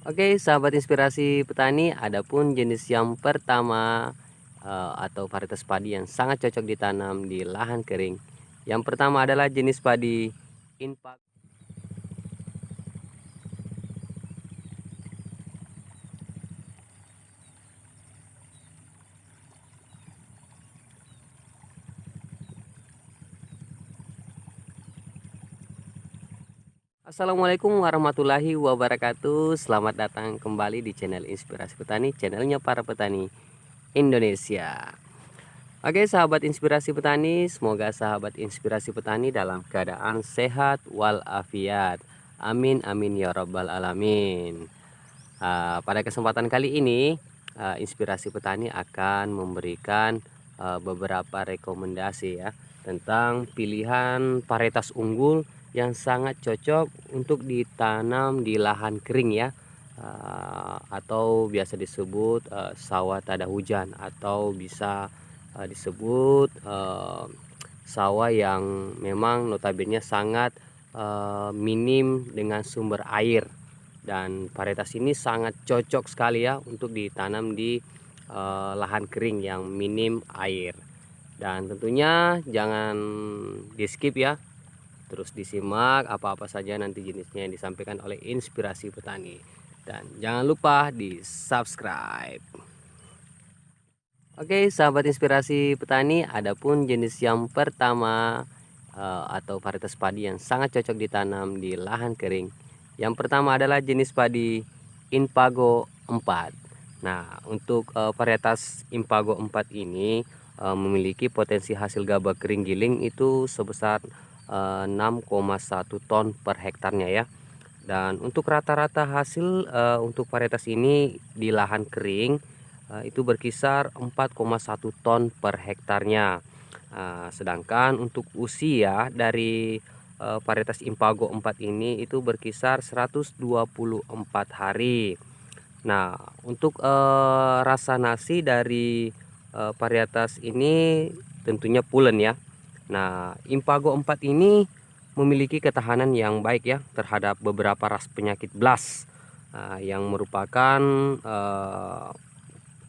Oke, sahabat inspirasi petani, adapun jenis yang pertama atau varietas padi yang sangat cocok ditanam di lahan kering. Yang pertama adalah jenis padi Inpa. Assalamualaikum warahmatullahi wabarakatuh. Selamat datang kembali di channel Inspirasi Petani, channelnya para petani Indonesia. Oke, sahabat inspirasi petani, semoga sahabat inspirasi petani dalam keadaan sehat walafiat. Amin amin ya rabbal alamin. Pada kesempatan kali ini, inspirasi petani akan memberikan beberapa rekomendasi ya tentang pilihan varietas unggul yang sangat cocok untuk ditanam di lahan kering ya, atau biasa disebut sawah tada hujan, atau bisa disebut sawah yang memang notabene sangat minim dengan sumber air. Dan varietas ini sangat cocok sekali ya untuk ditanam di lahan kering yang minim air. Dan tentunya jangan di skip ya, terus disimak apa-apa saja nanti jenisnya yang disampaikan oleh inspirasi petani. Dan jangan lupa di subscribe. Oke, sahabat inspirasi petani, adapun jenis yang pertama atau varietas padi yang sangat cocok ditanam di lahan kering. Yang pertama adalah jenis padi Impago 4. Nah, untuk varietas Impago 4 ini memiliki potensi hasil gabah kering giling itu sebesar 6,1 ton per hektarnya ya. Dan untuk rata-rata hasil untuk varietas ini di lahan kering itu berkisar 4,1 ton per hektarnya. Sedangkan untuk usia dari varietas Impago 4 ini itu berkisar 124 hari. Nah, untuk rasa nasi dari varietas ini tentunya pulen ya. Nah, Impago 4 ini memiliki ketahanan yang baik ya terhadap beberapa ras penyakit blast yang merupakan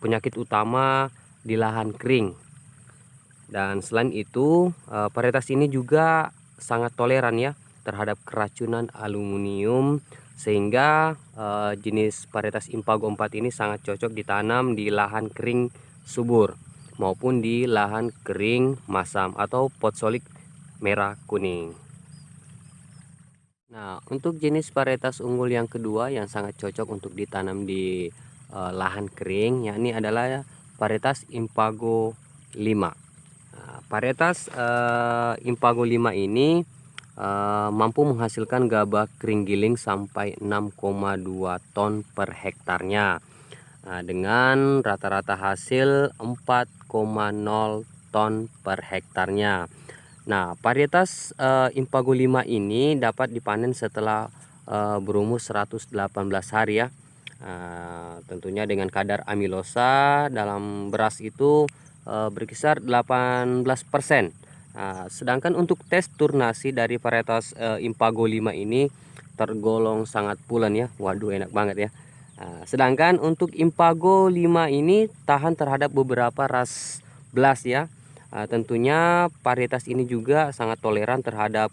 penyakit utama di lahan kering. Dan selain itu varietas ini juga sangat toleran ya terhadap keracunan aluminium, sehingga jenis varietas Impago 4 ini sangat cocok ditanam di lahan kering subur maupun di lahan kering masam atau potsolik merah kuning. Nah, untuk jenis varietas unggul yang kedua yang sangat cocok untuk ditanam di lahan kering, yakni adalah varietas Impago 5. Nah, varietas Impago 5 ini mampu menghasilkan gabah kering giling sampai 6,2 ton per hektarnya, dengan rata-rata hasil 4,0 ton per hektarnya. Nah, varietas Impago 5 ini dapat dipanen setelah berumur 118 hari ya. Tentunya dengan kadar amilosa dalam beras itu berkisar 18%. Sedangkan untuk tekstur nasi dari varietas Impago 5 ini tergolong sangat pulen ya. Waduh, enak banget ya. Sedangkan untuk Impago 5 ini tahan terhadap beberapa ras blast ya. Tentunya varietas ini juga sangat toleran terhadap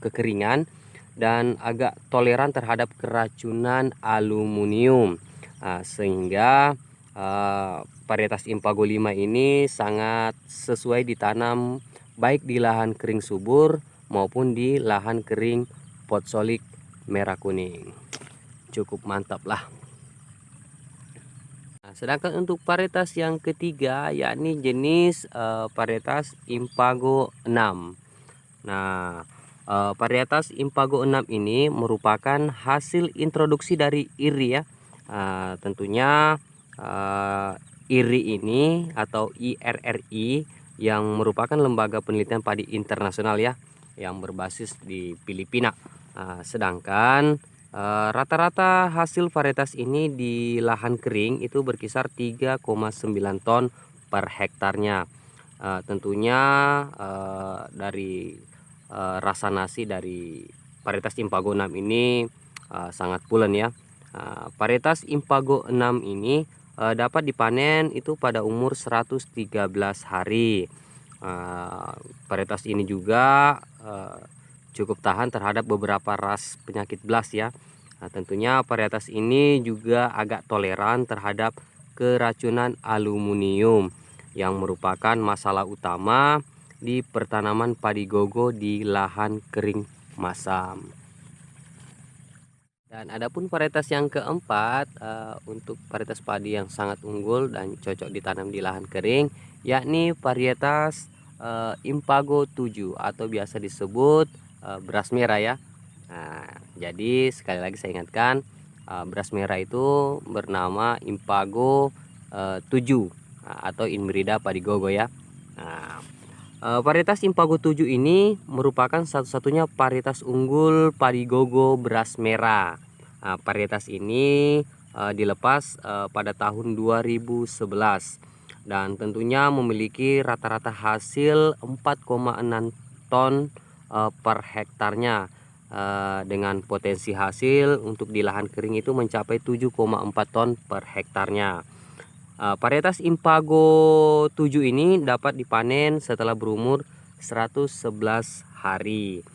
kekeringan dan agak toleran terhadap keracunan aluminium, sehingga varietas Impago 5 ini sangat sesuai ditanam baik di lahan kering subur maupun di lahan kering potsolik merah kuning. Cukup mantap lah. Sedangkan untuk varietas yang ketiga yakni jenis varietas Impago 6. Nah, varietas Impago 6 ini merupakan hasil introduksi dari IRI ya. Tentunya IRI ini atau IRRI yang merupakan lembaga penelitian padi internasional ya, yang berbasis di Filipina. Sedangkan rata-rata hasil varietas ini di lahan kering itu berkisar 3,9 ton per hektarnya. Tentunya dari rasa nasi dari varietas Impago 6 ini sangat pulen ya. Varietas Impago 6 ini dapat dipanen itu pada umur 113 hari. Varietas ini juga cukup tahan terhadap beberapa ras penyakit blast ya. Tentunya varietas ini juga agak toleran terhadap keracunan aluminium yang merupakan masalah utama di pertanaman padi gogo di lahan kering masam. Dan adapun varietas yang keempat untuk varietas padi yang sangat unggul dan cocok ditanam di lahan kering, yakni varietas Impago 7 atau biasa disebut beras merah ya. Jadi sekali lagi saya ingatkan, beras merah itu bernama Impago 7 atau Inbrida Padigogo ya. Varietas Impago 7 ini merupakan satu-satunya varietas unggul Padigogo beras merah. Varietas ini dilepas pada tahun 2011 dan tentunya memiliki rata-rata hasil 4,6 ton per hektarnya, dengan potensi hasil untuk di lahan kering itu mencapai 7,4 ton per hektarnya. Varietas Impago 7 ini dapat dipanen setelah berumur 111 hari.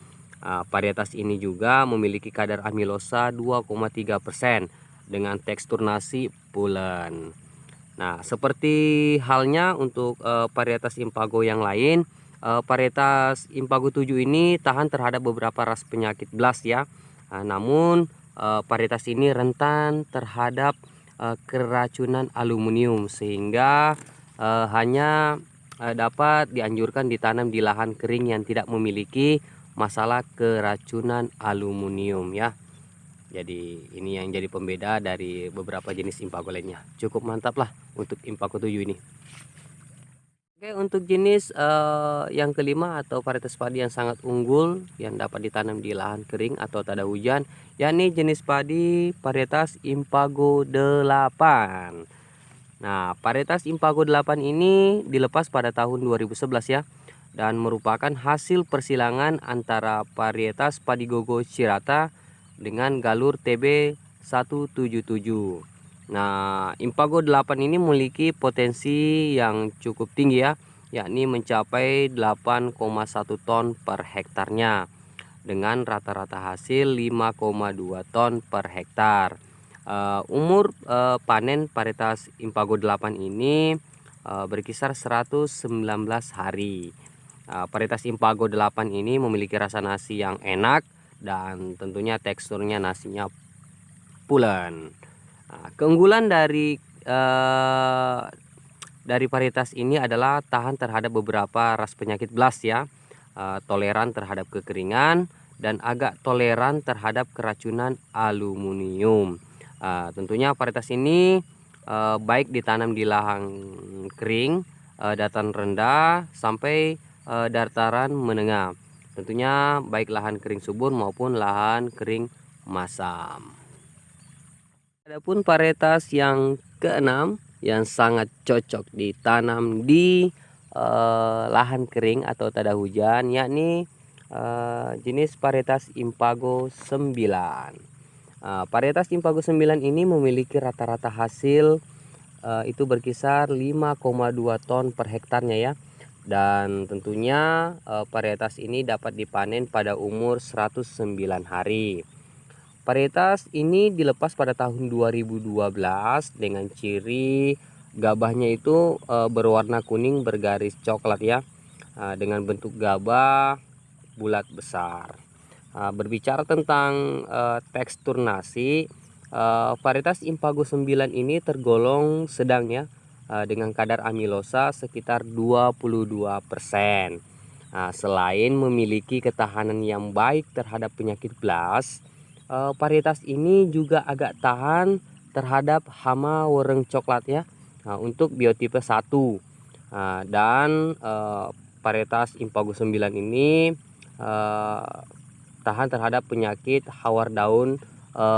Varietas ini juga memiliki kadar amilosa 2,3% dengan tekstur nasi pulen. Nah, seperti halnya untuk varietas Impago yang lain, varietas Impago 7 ini tahan terhadap beberapa ras penyakit blast ya. Namun varietas ini rentan terhadap keracunan aluminium sehingga hanya dapat dianjurkan ditanam di lahan kering yang tidak memiliki masalah keracunan aluminium ya. Jadi ini yang jadi pembeda dari beberapa jenis Impago lainnya. Cukup mantap lah untuk Impago 7 ini. Oke, untuk jenis yang kelima atau varietas padi yang sangat unggul yang dapat ditanam di lahan kering atau tak ada hujan, yakni jenis padi varietas Impago 8. Nah, varietas Impago 8 ini dilepas pada tahun 2011 ya, dan merupakan hasil persilangan antara varietas Padigogo Shirata dengan galur TB 177. Nah, Impago 8 ini memiliki potensi yang cukup tinggi ya, yakni mencapai 8,1 ton per hektarnya dengan rata-rata hasil 5,2 ton per hektar. Umur panen varietas Impago 8 ini berkisar 119 hari. Varietas Impago 8 ini memiliki rasa nasi yang enak dan tentunya teksturnya nasinya pulen. Keunggulan dari varietas ini adalah tahan terhadap beberapa ras penyakit blast ya, toleran terhadap kekeringan dan agak toleran terhadap keracunan aluminium. Tentunya varietas ini baik ditanam di lahan kering, dataran rendah sampai dataran menengah. Tentunya baik lahan kering subur maupun lahan kering masam. Adapun varietas yang keenam yang sangat cocok ditanam di lahan kering atau tak ada hujan, yakni jenis varietas Impago 9. Varietas Impago 9 ini memiliki rata-rata hasil itu berkisar 5,2 ton per hektarnya ya. Dan tentunya varietas ini dapat dipanen pada umur 109 hari. Varietas ini dilepas pada tahun 2012 dengan ciri gabahnya itu berwarna kuning bergaris coklat ya, dengan bentuk gabah bulat besar. Berbicara tentang tekstur nasi, varietas Impago 9 ini tergolong sedang ya, dengan kadar amilosa sekitar 22%. Selain memiliki ketahanan yang baik terhadap penyakit blast, varietas ini juga agak tahan terhadap hama wereng coklat ya, untuk biotipe 1. Dan varietas Impago 9 ini tahan terhadap penyakit hawar daun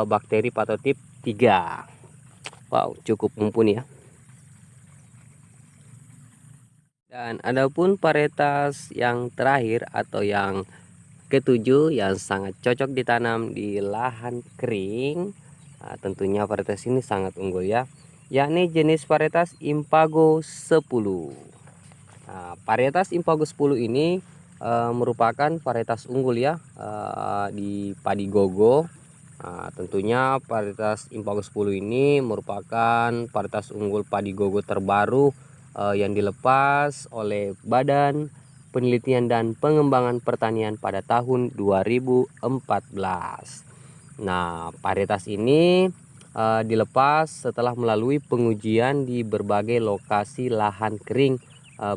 bakteri patotip 3. Wow, cukup mumpuni ya. Dan adapun varietas yang terakhir atau yang ketujuh yang sangat cocok ditanam di lahan kering, Tentunya varietas ini sangat unggul ya, yakni jenis varietas Impago 10. Varietas Impago 10 ini merupakan varietas unggul ya di padi gogo. Tentunya varietas Impago 10 ini merupakan varietas unggul padi gogo terbaru yang dilepas oleh Badan Penelitian dan Pengembangan Pertanian pada tahun 2014. Nah, varietas ini dilepas setelah melalui pengujian di berbagai lokasi lahan kering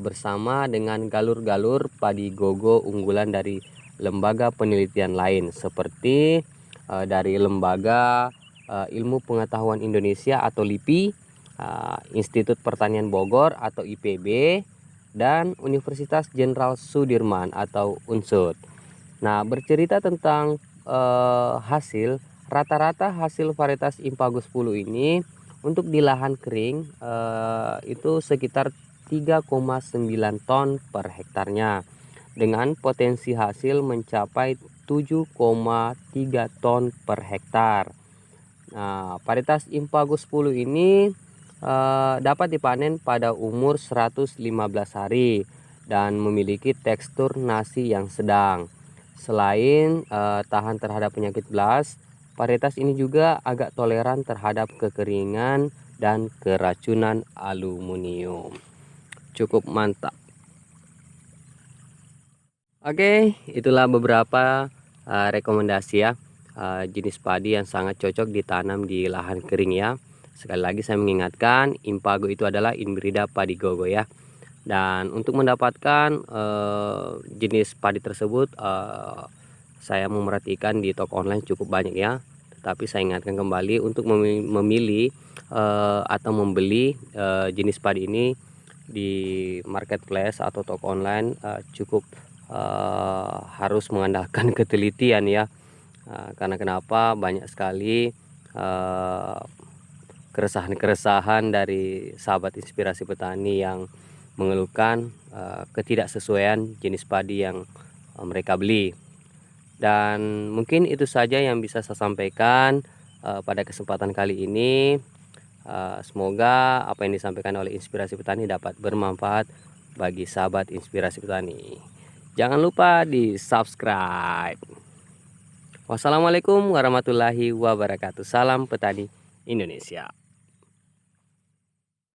bersama dengan galur-galur padi gogo unggulan dari lembaga penelitian lain seperti dari Lembaga Ilmu Pengetahuan Indonesia atau LIPI, Institut Pertanian Bogor atau IPB, dan Universitas Jenderal Sudirman atau UNSUD. Nah, bercerita tentang hasil, rata-rata hasil varietas Impago 10 ini untuk di lahan kering itu sekitar 3,9 ton per hektarnya, dengan potensi hasil mencapai 7,3 ton per hektar. Nah, varietas Impago 10 ini dapat dipanen pada umur 115 hari dan memiliki tekstur nasi yang sedang. Selain tahan terhadap penyakit blast, varietas ini juga agak toleran terhadap kekeringan dan keracunan aluminium. Cukup mantap. Oke, itulah beberapa rekomendasi ya jenis padi yang sangat cocok ditanam di lahan kering ya. Sekali lagi saya mengingatkan, Impago itu adalah hibrida padi gogo ya. Dan untuk mendapatkan jenis padi tersebut saya memerhatikan di toko online cukup banyak ya. Tetapi saya ingatkan kembali untuk memilih atau membeli jenis padi ini di marketplace atau toko online cukup harus mengandalkan ketelitian ya. Karena kenapa, banyak sekali keresahan-keresahan dari sahabat inspirasi petani yang mengeluhkan ketidaksesuaian jenis padi yang mereka beli. Dan mungkin itu saja yang bisa saya sampaikan pada kesempatan kali ini. Semoga apa yang disampaikan oleh inspirasi petani dapat bermanfaat bagi sahabat inspirasi petani. Jangan lupa di subscribe. Wassalamualaikum warahmatullahi wabarakatuh. Salam petani Indonesia.